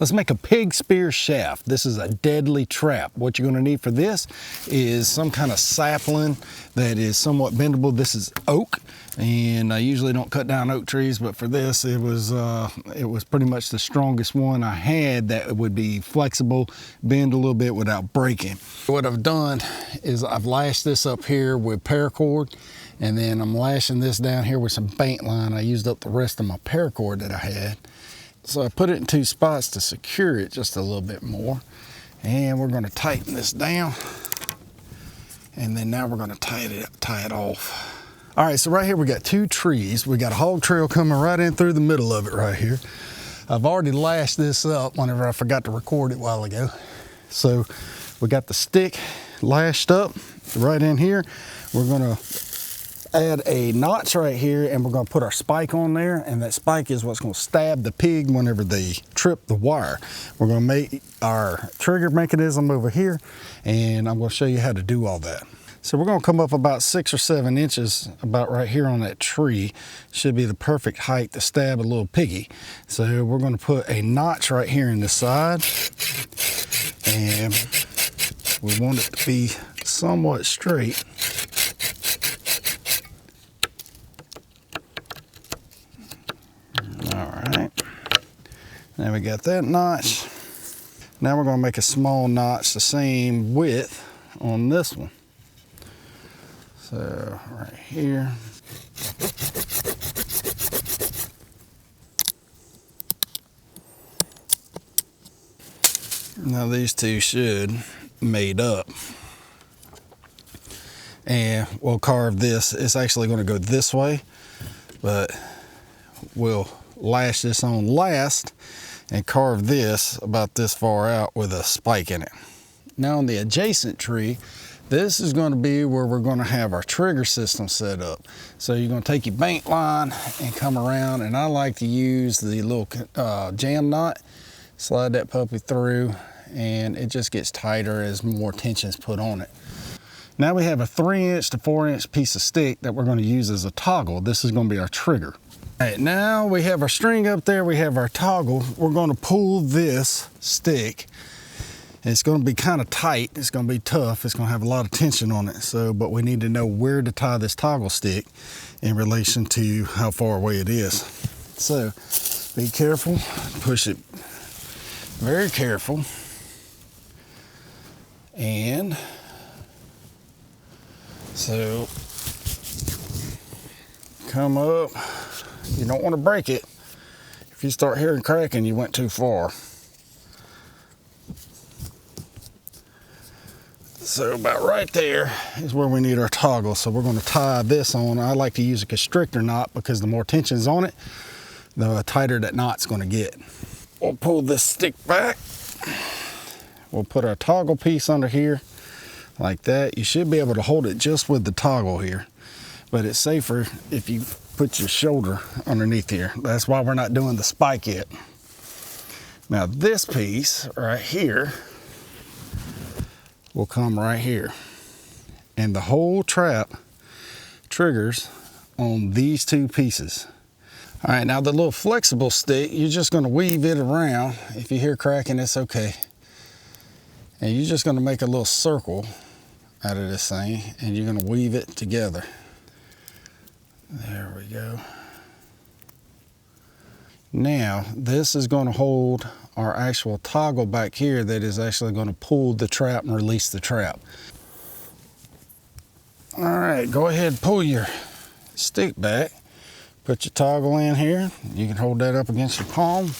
Let's make a pig spear shaft. This is a deadly trap. What you're gonna need for this is some kind of sapling that is somewhat bendable. This is oak, and I usually don't cut down oak trees, but for this, it was pretty much the strongest one I had that would be flexible, bend a little bit without breaking. What I've done is I've lashed this up here with paracord, and then I'm lashing this down here with some paint line. I used up the rest of my paracord that I had. So I put it in two spots to secure it just a little bit more. And we're gonna tighten this down. And then now we're gonna tie it off. All right, so right here we got two trees. We got a hog trail coming right in through the middle of it right here. I've already lashed this up whenever I forgot to record it a while ago. So we got the stick lashed up right in here. We're gonna add a notch right here, and we're going to put our spike on there, and that spike is what's going to stab the pig whenever they trip the wire. We're going to make our trigger mechanism over here, and I'm going to show you how to do all that. So we're going to come up about 6 or 7 inches about right here on that tree. Should be the perfect height to stab a little piggy. So we're going to put a notch right here in the side, and we want it to be somewhat straight. Now we got that notch. Now we're gonna make a small notch the same width on this one. So right here. Now these two should made up. And we'll carve this. It's actually gonna go this way, but we'll lash this on last and carve this about this far out with a spike in it. Now on the adjacent tree, this is going to be where we're going to have our trigger system set up. So you're going to take your paint line and come around, and I like to use the little jam knot, slide that puppy through, and it just gets tighter as more tension is put on it. Now we have a 3-inch to 4-inch piece of stick that we're going to use as a toggle. This is going to be our trigger. All right, now we have our string up there, we have our toggle. We're going to pull this stick. It's going to be kind of tight, it's going to be tough, it's going to have a lot of tension on it. But we need to know where to tie this toggle stick in relation to how far away it is. So be careful, push it very careful. And so come up. You don't want to break it. If you start hearing cracking, you went too far. So about right there is where we need our toggle. So we're going to tie this on. I like to use a constrictor knot because the more tension's on it, the tighter that knot's going to get. We'll pull this stick back. We'll put our toggle piece under here like that. You should be able to hold it just with the toggle here, but it's safer if you put your shoulder underneath here. That's why we're not doing the spike yet. Now this piece right here will come right here, and the whole trap triggers on these two pieces. All right, now the little flexible stick, you're just going to weave it around. If you hear cracking, it's okay. And you're just going to make a little circle out of this thing, and you're going to weave it together. There we go. Now, this is going to hold our actual toggle back here that is actually going to pull the trap and release the trap. All right, go ahead and pull your stick back. Put your toggle in here. You can hold that up against your palm.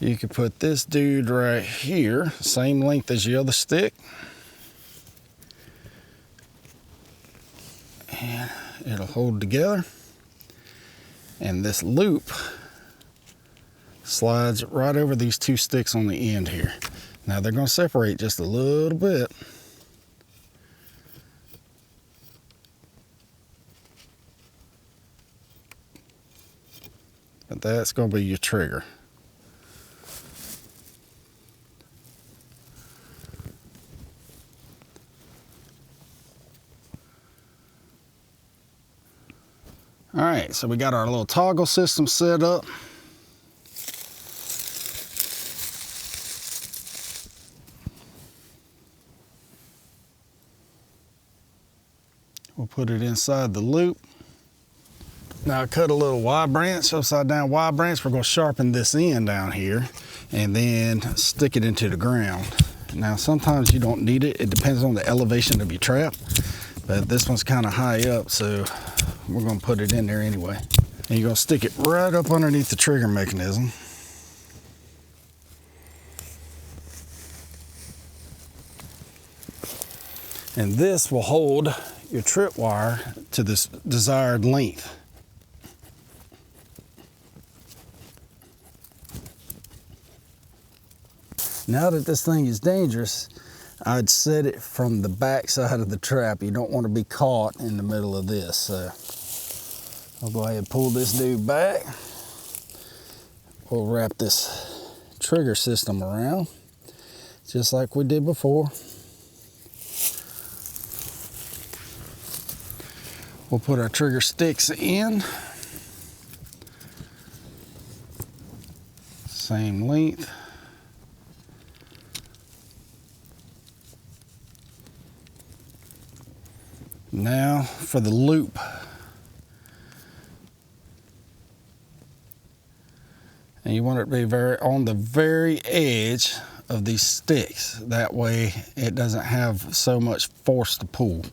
You can put this dude right here, same length as your other stick. And it'll hold together, and this loop slides right over these two sticks on the end here. Now they're going to separate just a little bit, but that's going to be your trigger. All right, so we got our little toggle system set up. We'll put it inside the loop. Now I cut a little Y branch, upside down Y branch. We're gonna sharpen this end down here and then stick it into the ground. Now sometimes you don't need it. It depends on the elevation of your trap, but this one's kind of high up, so we're gonna put it in there anyway. And you're gonna stick it right up underneath the trigger mechanism. And this will hold your trip wire to this desired length. Now that this thing is dangerous, I'd set it from the back side of the trap. You don't want to be caught in the middle of this. So I'll go ahead and pull this dude back. We'll wrap this trigger system around, just like we did before. We'll put our trigger sticks in. Same length. Now for the loop. And you want it to be on the very edge of these sticks. That way it doesn't have so much force to pull.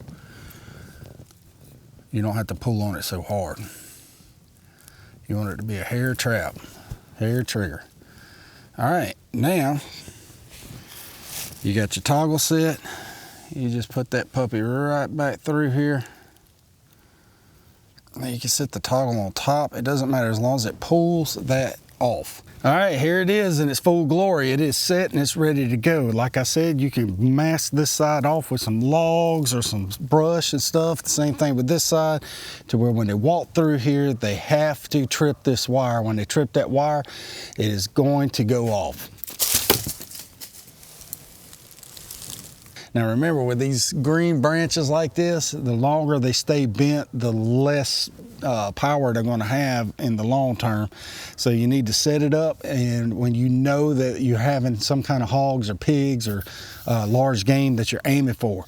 You don't have to pull on it so hard. You want it to be a hair trap, hair trigger. All right, now you got your toggle set. You just put that puppy right back through here. Now you can set the toggle on top. It doesn't matter as long as it pulls that off. All right, here it is in its full glory. It is set and it's ready to go. Like I said, you can mask this side off with some logs or some brush and stuff. The same thing with this side, to where when they walk through here, they have to trip this wire. When they trip that wire, it is going to go off. Now remember, with these green branches like this, the longer they stay bent, the less power they're going to have in the long term. So you need to set it up, and when you know that you're having some kind of hogs or pigs or large game that you're aiming for.